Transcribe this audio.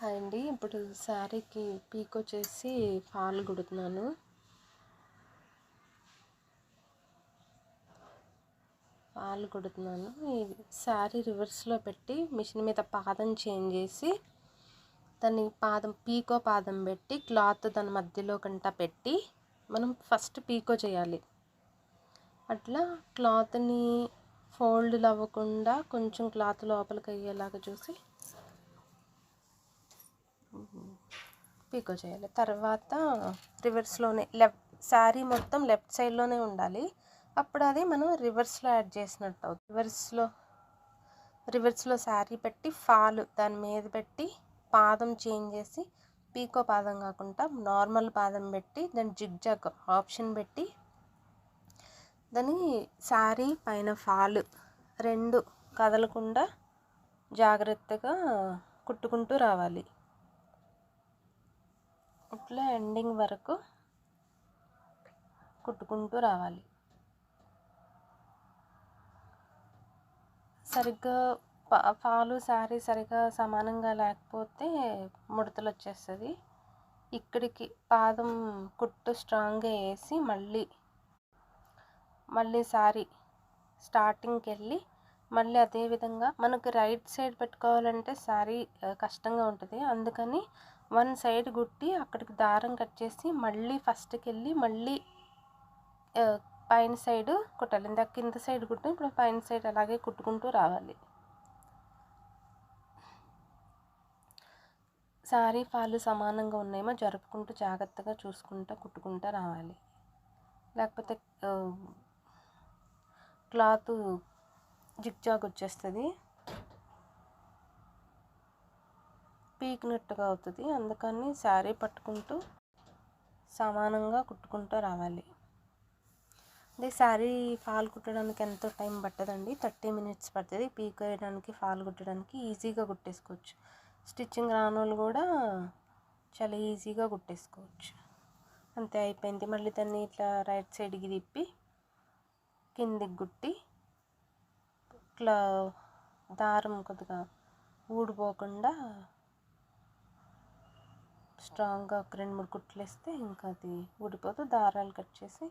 Hi అండి. ఇప్పుడు శారీకి పీకో చేసి ఫాల్ కుడుతున్నాను. ఈ శారీ రివర్స్లో పెట్టి మిషన్ మీద పాదం చేంజ్ చేసి దాన్ని పీకో పాదం పెట్టి క్లాత్ దాని మధ్యలో కంట పెట్టి మనం ఫస్ట్ పీకో చేయాలి. అట్లా క్లాత్ని ఫోల్డ్ అవ్వకుండా కొంచెం క్లాత్ లోపలికి అయ్యేలాగా చూసి పీకో చేయాలి. తర్వాత రివర్స్లోనే శారీ మొత్తం లెఫ్ట్ సైడ్లోనే ఉండాలి. అప్పుడు అది మనం రివర్స్లో యాడ్ చేసినట్టు అవుతుంది. రివర్స్లో శారీ పెట్టి ఫాల్ దాని మీద పెట్టి పాదం చేంజ్ చేసి పీకో పాదం కాకుండా నార్మల్ పాదం పెట్టి దాని జిగ్జాగ్ ఆప్షన్ పెట్టి దాని శారీ పైన ఫాల్ రెండు కదలకుండా జాగ్రత్తగా కుట్టుకుంటూ రావాలి. ఇట్లా ఎండింగ్ వరకు కుట్టుకుంటూ రావాలి. సరిగ్గా ఫాలు శారీ సరిగ్గా సమానంగా లేకపోతే ముడతలు వచ్చేస్తుంది. ఇక్కడికి పాదం కుట్టు స్ట్రాంగ్గా వేసి మళ్ళీ శారీ స్టార్టింగ్కి వెళ్ళి మళ్ళీ అదేవిధంగా మనకు రైట్ సైడ్ పెట్టుకోవాలంటే శారీ కష్టంగా ఉంటుంది. అందుకని వన్ సైడ్ కుట్టి అక్కడికి దారం కట్ చేసి మళ్ళీ ఫస్ట్కి వెళ్ళి మళ్ళీ పైన సైడ్ కుట్టాలి. ఇందాక కింద సైడ్ కుట్టి ఇప్పుడు పైన సైడ్ అలాగే కుట్టుకుంటూ రావాలి. శారీ ఫాలు సమానంగా ఉన్నాయేమో జరుపుకుంటూ జాగ్రత్తగా చూసుకుంటూ కుట్టుకుంటూ రావాలి. లేకపోతే క్లాత్ జిగ్జాగ్ వచ్చేస్తుంది, పీకినట్టుగా అవుతుంది. అందుకని శారీ పట్టుకుంటూ సమానంగా కుట్టుకుంటూ రావాలి. అదే శారీ ఫాల్ కుట్టడానికి ఎంతో టైం పట్టదండి, 30 minutes పడుతుంది. పీక్ వేయడానికి ఫాల్ కుట్టడానికి ఈజీగా కుట్టేసుకోవచ్చు. స్టిచ్చింగ్ రాని వాళ్ళు కూడా చాలా ఈజీగా కుట్టేసుకోవచ్చు. అంతే, అయిపోయింది. మళ్ళీ దాన్ని ఇట్లా రైట్ సైడ్కి తిప్పి కిందికి కుట్టి ఇట్లా దారం కొద్దిగా ఊడిపోకుండా స్ట్రాంగ్గా ఒక 2-3 కుట్లు వేస్తే ఇంకా అది ఊడిపోదు. దారాలు కట్ చేసి